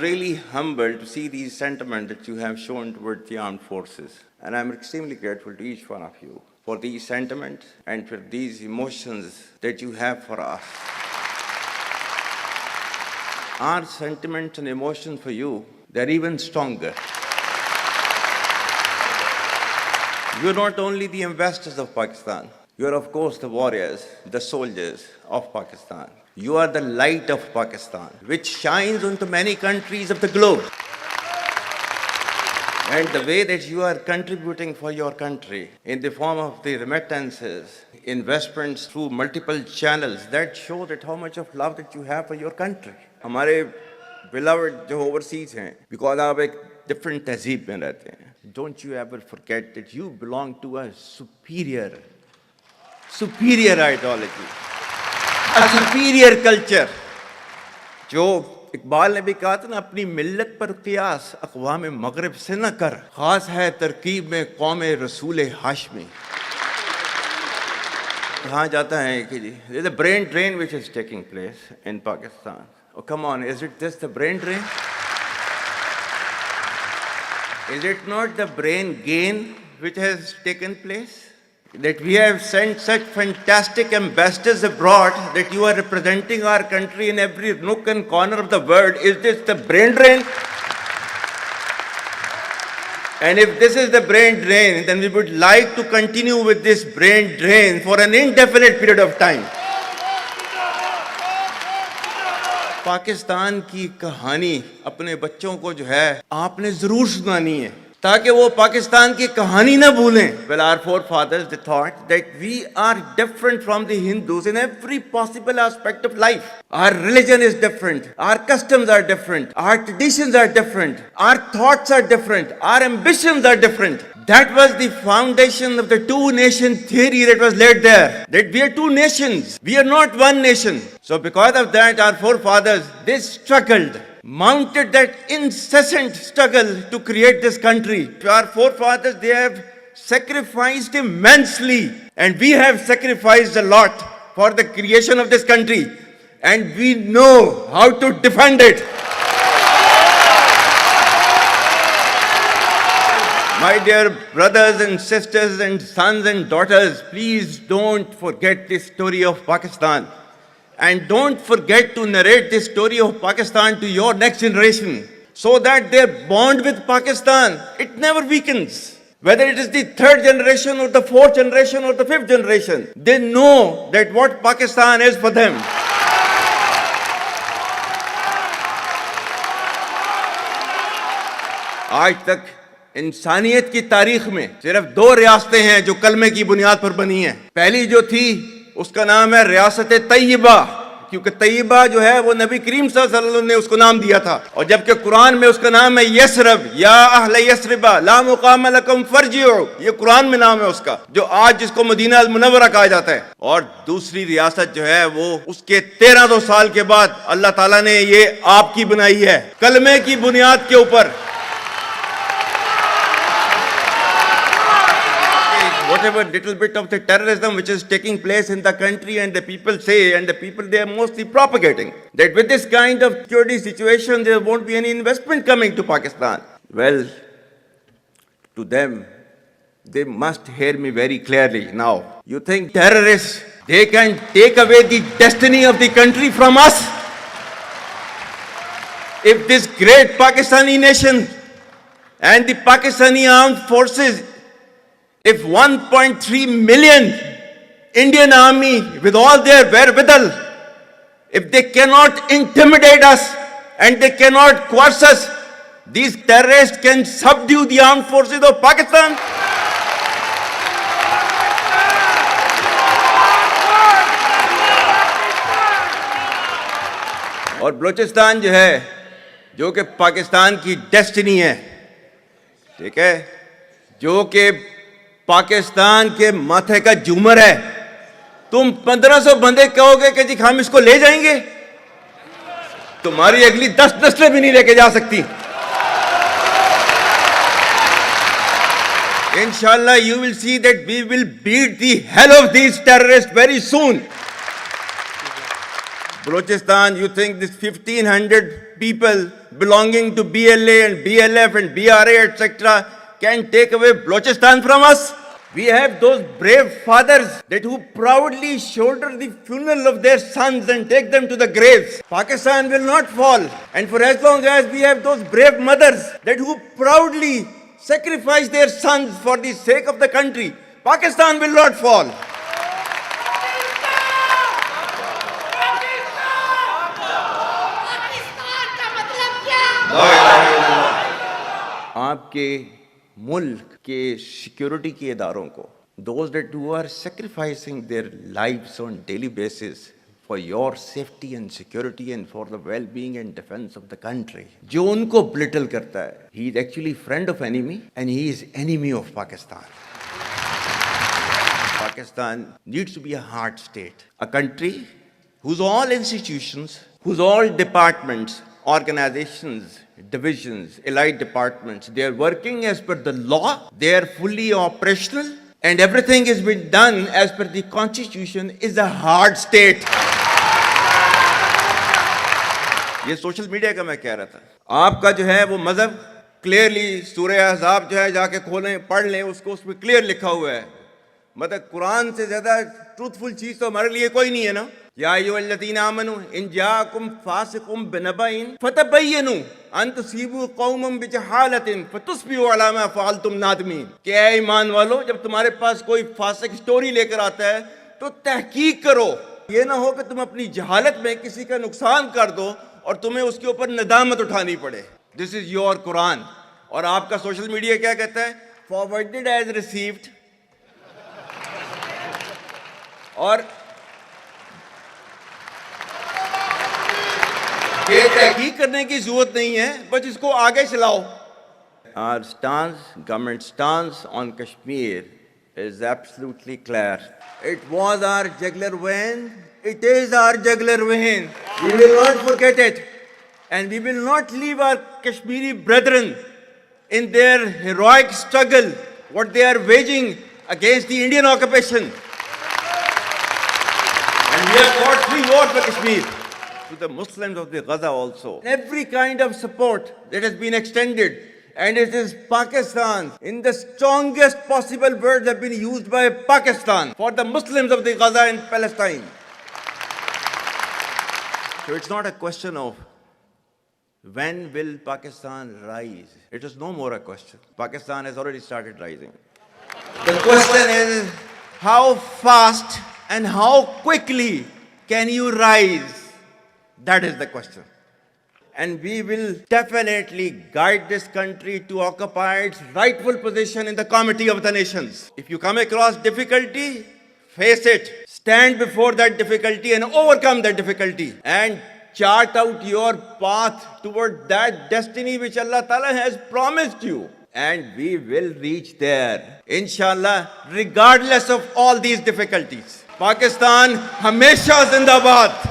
really humbled to see these sentiments that you have shown towards the armed forces. And I'm extremely grateful to each one of you for these sentiments and for these emotions that you have for us. Our sentiments and emotions for you, they're even stronger. You're not only the ambassadors of Pakistan, you're of course the warriors, the soldiers of Pakistan. You are the light of Pakistan, which shines onto many countries of the globe. And the way that you are contributing for your country in the form of the remittances, investments through multiple channels, that show that how much of love that you have for your country. हमारे beloved जो overseas हैं, because आप एक different तहजीब में रहते हैं. Don't you ever forget that you belong to a superior ideology, a superior culture. जो इकबाल ने भी कहा था ना, अपनी मिल्लत पर क़ियास अक़वाम मग़रिब से न कर, ख़ास है तरकीब में क़ौम रसूल हाशमी. कहा जाता है कि जी, there's a brain drain which is taking place in Pakistan. Oh, come on, is it this the brain drain? Is it not the brain gain which has taken place? That we have sent such fantastic ambassadors abroad that you are representing our country in every nook and corner of the world. Is this the brain drain? And if this is the brain drain, then we would like to continue with this brain drain for an indefinite period of time. Pakistan की कहानी अपने बच्चों को जो है आपने जरूर सुनानी है, ताकि वो पाकिस्तान की कहानी ना भूलें. Well, our forefathers, they thought that we are different from the Hindus in every possible aspect of life. Our religion is different, our customs are different, our traditions are different, our thoughts are different, our ambitions are different. That was the foundation of the two-nation theory that was laid there. That we are two nations, we are not one nation. So because of that, our forefathers, they struggled, mounted that incessant struggle to create this country. Our forefathers, they have sacrificed immensely, and we have sacrificed a lot for the creation of this country, and we know how to defend it. My dear brothers and sisters and sons and daughters, please don't forget this story of Pakistan. And don't forget to narrate this story of Pakistan to your next generation, so that their bond with Pakistan, it never weakens. Whether it is the third generation or the fourth generation or the fifth generation, they know that what Pakistan is for them. आज तक इंसानियत की तारीख में सिर्फ दो रियासतें हैं जो कलमे की बुनियाद पर बनी हैं. पहली जो थी उसका नाम है रियासत तैयबा, क्योंकि तैयबा जो है वो नबी करीम सल्लल्लाहु अलैहि वसल्लम ने उसको नाम दिया था. और जबकि कुरान में उसका नाम है यसरब, या अहले यसरबा ला मुकाम लकुम फरजिउ, ये कुरान में नाम है उसका, जो आज जिसको मदीना अल मुनव्वरा कहा जाता है. और दूसरी रियासत जो है वो उसके 1300 साल के बाद अल्लाह ताला ने ये आपकी बनाई है, कलमे की बुनियाद के ऊपर. Whatever little bit of the terrorism which is taking place in the country, and the people say, and the people they are mostly propagating, that with this kind of security situation there won't be any investment coming to Pakistan. Well, to them, they must hear me very clearly now. You think terrorists, they can take away the destiny of the country from us? If this great Pakistani nation and the Pakistani armed forces, if 1.3 million Indian army with all their wherewithal, if they cannot intimidate us and they cannot coerce us, these terrorists can subdue the armed forces of Pakistan. और बलूचिस्तान जो है, जो कि पाकिस्तान की destiny है, ठीक है, जो कि पाकिस्तान के माथे का झूमर है. तुम 1500 बंदे कहोगे कि जी हम इसको ले जाएंगे, तुम्हारी अगली 10 नस्लें भी नहीं लेके जा सकती. Inshallah, you will see that we will beat the hell of these terrorists very soon. Balochistan, you think this 1500 people belonging to BLA and BLF and BRA, etc., can take away Balochistan from us. We have those brave fathers that who proudly shoulder the funeral of their sons and take them to the graves. Pakistan will not fall. And for as long as we have those brave mothers that who proudly sacrifice their sons for the sake of the country, Pakistan will not fall. आपके मुल्क के security के इदारों को, those that who are sacrificing their lives on daily basis for your safety and security and for the well-being and defense of the country, जो उनको belittle करता है, he is actually friend of enemy and he is enemy of Pakistan. Pakistan needs to be a hard state, a country whose all institutions, whose all departments, organizations, divisions, allied departments, they are working as per the law, they are fully operational, and everything is being done as per the constitution, is a hard state. ये social media का मैं कह रहा था, आपका जो है वो मजहब क्लियरली सूरह अहज़ाब जो है जाके खोलें पढ़ लें उसको, उसमें क्लियर लिखा हुआ है, मतलब कुरान से ज्यादा ट्रूथफुल चीज तो हमारे लिए कोई नहीं है ना। या अय्युहल्लज़ीना आमनू इन जाअकुम फासिकुम बिनबइन फतबय्यनु अन तुसीबू कौमम बिजहालतिन फतुस्बिहू अला मा फ़अलतुम नादिमीन। कि ऐ ईमान वालो, जब तुम्हारे पास कोई फासिक स्टोरी लेकर आता है तो तहकीक करो, ये ना हो कि तुम अपनी जहालत में किसी का नुकसान कर दो और तुम्हें उसके ऊपर नदामत उठानी पड़े। This is your Quran. और आपका सोशल मीडिया क्या कहता है? Forwarded as received. और ये तहकीक करने की जरूरत नहीं है, बस इसको आगे चलाओ। Our stance, government stance on Kashmir is absolutely clear. It was our jugular vein. It is our jugular vein. We will not forget it. And we will not leave our Kashmiri brethren in their heroic struggle, what they are waging against the Indian occupation. And we have fought 3 wars for Kashmir. To the Muslims of the Gaza also. Every kind of support that has been extended, and it is Pakistan, in the strongest possible words have been used by Pakistan for the Muslims of the Gaza and Palestine. So it's not a question of when will Pakistan rise. It is no more a question. Pakistan has already started rising. The question is how fast and how quickly can you rise? That is the question. And we will definitely guide this country to occupy its rightful position in the Committee of the Nations. If you come across difficulty, face it. Stand before that difficulty and overcome that difficulty. And chart out your path toward that destiny which Allah Ta'ala has promised you. And we will reach there, inshallah, regardless of all these difficulties. Pakistan, Hamesha Zindabad.